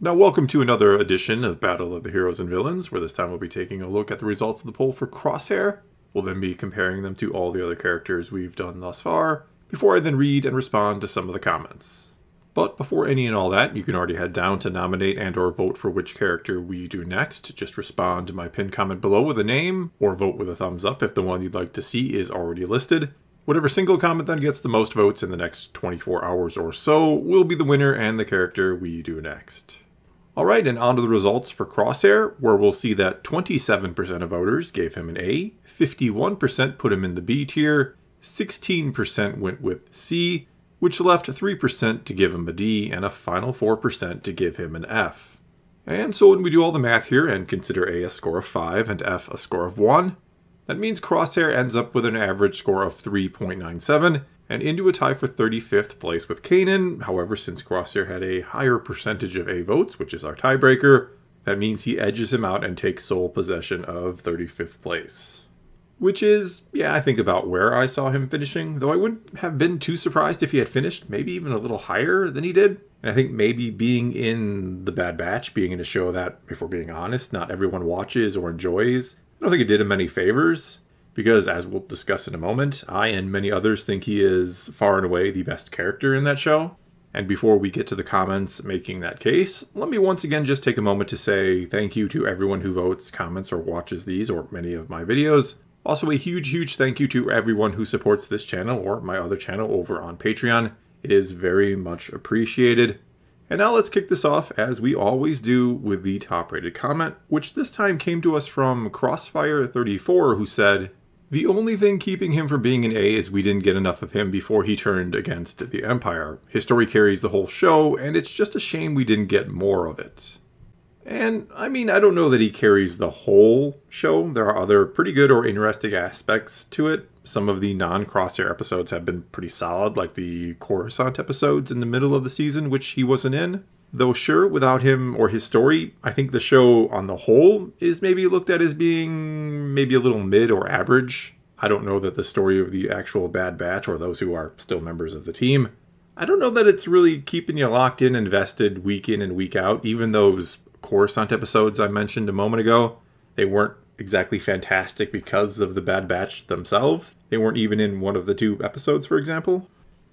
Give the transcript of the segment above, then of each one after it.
Now welcome to another edition of Battle of the Heroes and Villains, where this time we'll be taking a look at the results of the poll for Crosshair. We'll then be comparing them to all the other characters we've done thus far, before I then read and respond to some of the comments. But before any and all that, you can already head down to nominate and or vote for which character we do next. Just respond to my pinned comment below with a name, or vote with a thumbs up if the one you'd like to see is already listed. Whatever single comment then gets the most votes in the next 24 hours or so will be the winner and the character we do next. Alright, and on to the results for Crosshair, where we'll see that 27% of voters gave him an A, 51% put him in the B tier, 16% went with C, which left 3% to give him a D, and a final 4% to give him an F. And so when we do all the math here and consider A a score of 5 and F a score of 1, that means Crosshair ends up with an average score of 3.97 and into a tie for 35th place with Kanan. However, since Crosshair had a higher percentage of A votes, which is our tiebreaker, that means he edges him out and takes sole possession of 35th place. Which is, yeah, I think about where I saw him finishing, though I wouldn't have been too surprised if he had finished maybe even a little higher than he did. And I think maybe being in The Bad Batch, being in a show that, if we're being honest, not everyone watches or enjoys, I don't think it did him any favors, because as we'll discuss in a moment, I and many others think he is far and away the best character in that show. And before we get to the comments making that case, let me once again just take a moment to say thank you to everyone who votes, comments, or watches these or many of my videos. Also a huge thank you to everyone who supports this channel or my other channel over on Patreon. It is very much appreciated. And now let's kick this off, as we always do, with the top-rated comment, which this time came to us from Crossfire34, who said, "The only thing keeping him from being an A is we didn't get enough of him before he turned against the Empire. His story carries the whole show, and it's just a shame we didn't get more of it." And, I mean, I don't know that he carries the whole show. There are other pretty good or interesting aspects to it. Some of the non-Crosshair episodes have been pretty solid, like the Coruscant episodes in the middle of the season, which he wasn't in. Though sure, without him or his story, I think the show on the whole is maybe looked at as being maybe a little mid or average. I don't know that the story of the actual Bad Batch, or those who are still members of the team, I don't know that it's really keeping you locked in, invested week in and week out. Even those Coruscant episodes I mentioned a moment ago, they weren't exactly fantastic because of the Bad Batch themselves. They weren't even in one of the two episodes, for example.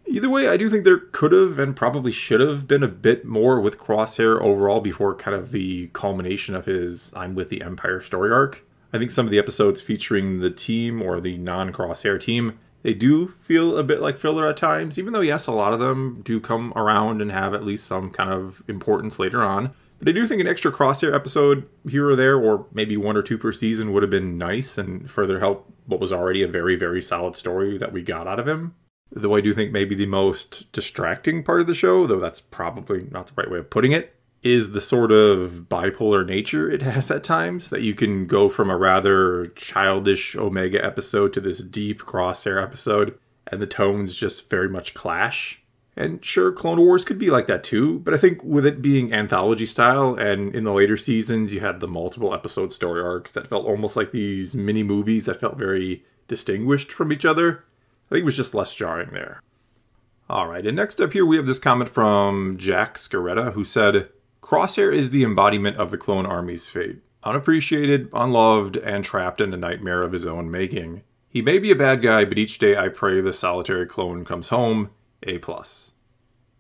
Either way, I do think there could have and probably should have been a bit more with Crosshair overall before kind of the culmination of his I'm with the Empire story arc. I think some of the episodes featuring the team or the non-Crosshair team, they do feel a bit like filler at times, even though yes, a lot of them do come around and have at least some kind of importance later on. But I do think an extra Crosshair episode here or there, or maybe one or two per season, would have been nice and further help what was already a very solid story that we got out of him. Though I do think maybe the most distracting part of the show, though that's probably not the right way of putting it, is the sort of bipolar nature it has at times, that you can go from a rather childish Omega episode to this deep Crosshair episode, and the tones just very much clash. And sure, Clone Wars could be like that too, but I think with it being anthology style, and in the later seasons you had the multiple episode story arcs that felt almost like these mini movies that felt very distinguished from each other, I think it was just less jarring there. Alright, and next up here we have this comment from Jack Scaretta, who said, "Crosshair is the embodiment of the clone army's fate. Unappreciated, unloved, and trapped in a nightmare of his own making. He may be a bad guy, but each day I pray the solitary clone comes home. A+.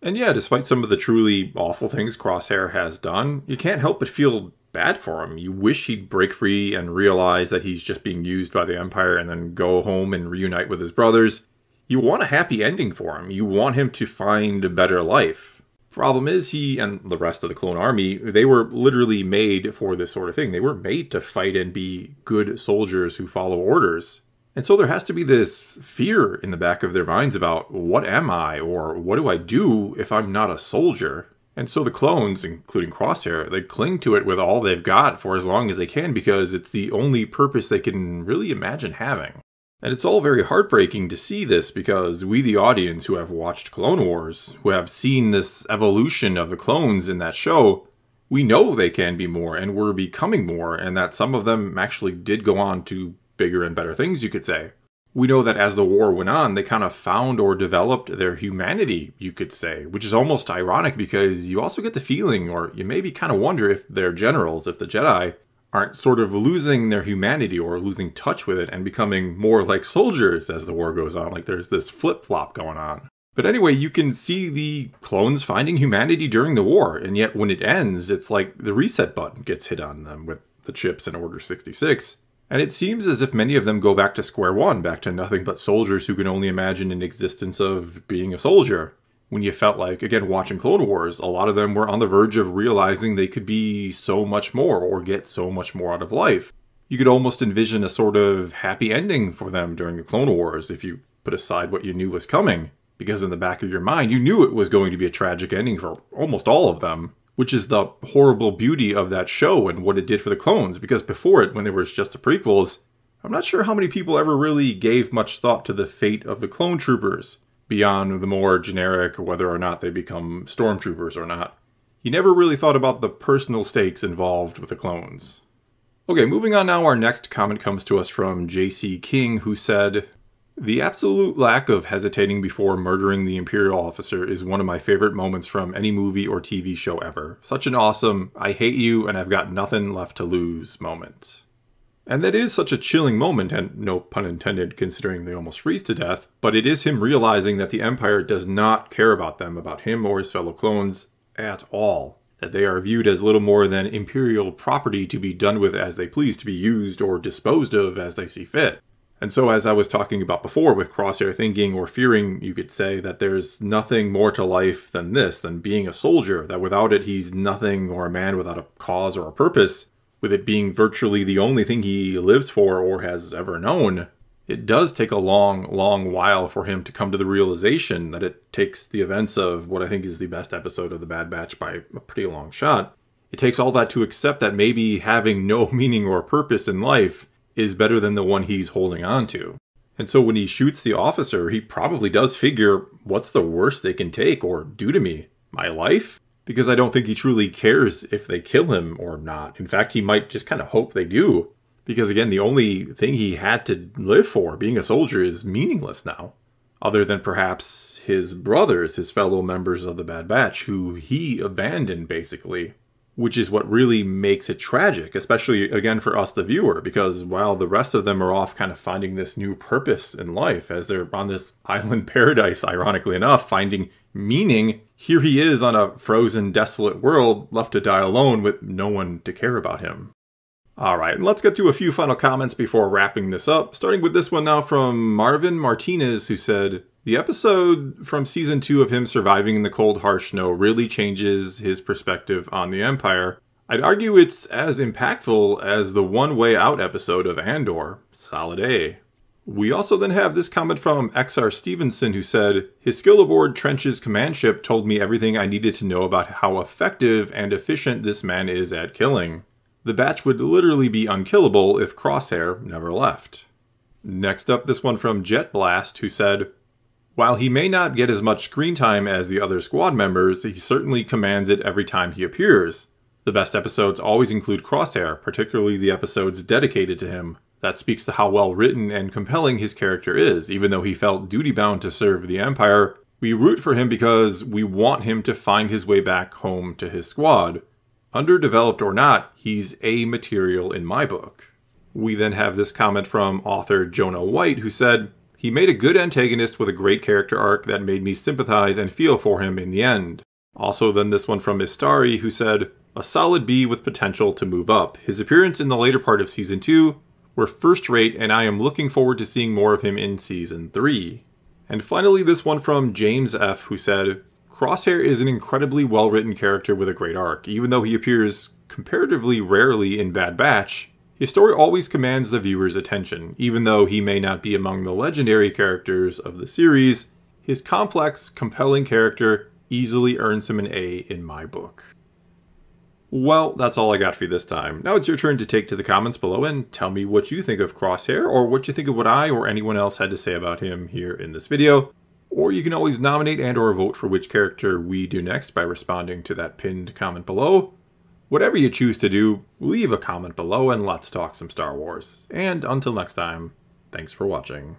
And yeah, despite some of the truly awful things Crosshair has done, you can't help but feel bad for him. You wish he'd break free and realize that he's just being used by the Empire and then go home and reunite with his brothers. You want a happy ending for him. You want him to find a better life. Problem is, he and the rest of the clone army, they were literally made for this sort of thing. They were made to fight and be good soldiers who follow orders. And so there has to be this fear in the back of their minds about, what am I, or what do I do if I'm not a soldier? And so the clones, including Crosshair, they cling to it with all they've got for as long as they can, because it's the only purpose they can really imagine having. And it's all very heartbreaking to see this, because we, the audience who have watched Clone Wars, who have seen this evolution of the clones in that show, we know they can be more and were becoming more, and that some of them actually did go on to bigger and better things, you could say. We know that as the war went on, they kind of found or developed their humanity, you could say, which is almost ironic because you also get the feeling, or you maybe kind of wonder if their generals, if the Jedi, aren't sort of losing their humanity or losing touch with it and becoming more like soldiers as the war goes on. Like there's this flip-flop going on. But anyway, you can see the clones finding humanity during the war, and yet when it ends, it's like the reset button gets hit on them with the chips in Order 66. And it seems as if many of them go back to square one, back to nothing but soldiers who can only imagine an existence of being a soldier. When you felt like, again, watching Clone Wars, a lot of them were on the verge of realizing they could be so much more or get so much more out of life. You could almost envision a sort of happy ending for them during the Clone Wars if you put aside what you knew was coming. Because in the back of your mind, you knew it was going to be a tragic ending for almost all of them. Which is the horrible beauty of that show and what it did for the clones. Because before it, when there was just the prequels, I'm not sure how many people ever really gave much thought to the fate of the clone troopers, beyond the more generic whether or not they become stormtroopers or not. You never really thought about the personal stakes involved with the clones. Okay, moving on now, our next comment comes to us from J.C. King, who said, "The absolute lack of hesitating before murdering the Imperial officer is one of my favorite moments from any movie or TV show ever. Such an awesome, I hate you and I've got nothing left to lose moment." And that is such a chilling moment, and no pun intended considering they almost freeze to death, but it is him realizing that the Empire does not care about them, about him or his fellow clones at all. That they are viewed as little more than Imperial property to be done with as they please, to be used or disposed of as they see fit. And so, as I was talking about before, with Crosshair thinking or fearing, you could say that there's nothing more to life than this, than being a soldier, that without it he's nothing, or a man without a cause or a purpose, with it being virtually the only thing he lives for or has ever known. It does take a long, long while for him to come to the realization that it takes the events of what I think is the best episode of The Bad Batch by a pretty long shot. It takes all that to accept that maybe having no meaning or purpose in life is better than the one he's holding on to. And so when he shoots the officer, he probably does figure, what's the worst they can take or do to me? My life? Because I don't think he truly cares if they kill him or not. In fact, he might just kind of hope they do. Because again, the only thing he had to live for, being a soldier, is meaningless now. Other than perhaps his brothers, his fellow members of the Bad Batch, who he abandoned basically. Which is what really makes it tragic, especially, again, for us, the viewer, because while the rest of them are off kind of finding this new purpose in life, as they're on this island paradise, ironically enough, finding meaning, here he is on a frozen, desolate world, left to die alone with no one to care about him. Alright, let's get to a few final comments before wrapping this up, starting with this one now from Marvin Martinez, who said, "The episode from Season 2 of him surviving in the cold, harsh snow really changes his perspective on the Empire. I'd argue it's as impactful as the One Way Out episode of Andor. Solid A." We also then have this comment from XR Stevenson, who said, "His skill aboard Trench's command ship told me everything I needed to know about how effective and efficient this man is at killing. The batch would literally be unkillable if Crosshair never left." Next up, this one from Jet Blast, who said, "While he may not get as much screen time as the other squad members, he certainly commands it every time he appears. The best episodes always include Crosshair, particularly the episodes dedicated to him. That speaks to how well written and compelling his character is. Even though he felt duty-bound to serve the Empire, we root for him because we want him to find his way back home to his squad. Underdeveloped or not, he's A material in my book." We then have this comment from author Jonah White, who said, "He made a good antagonist with a great character arc that made me sympathize and feel for him in the end." Also then this one from Istari, who said, "A solid B with potential to move up. His appearance in the later part of Season 2 were first rate, and I am looking forward to seeing more of him in Season 3. And finally this one from James F, who said, "Crosshair is an incredibly well-written character with a great arc. Even though he appears comparatively rarely in Bad Batch, his story always commands the viewer's attention. Even though he may not be among the legendary characters of the series, his complex, compelling character easily earns him an A in my book." Well, that's all I got for you this time. Now it's your turn to take to the comments below and tell me what you think of Crosshair, or what you think of what I or anyone else had to say about him here in this video. Or you can always nominate and or vote for which character we do next by responding to that pinned comment below. Whatever you choose to do, leave a comment below and let's talk some Star Wars. And until next time, thanks for watching.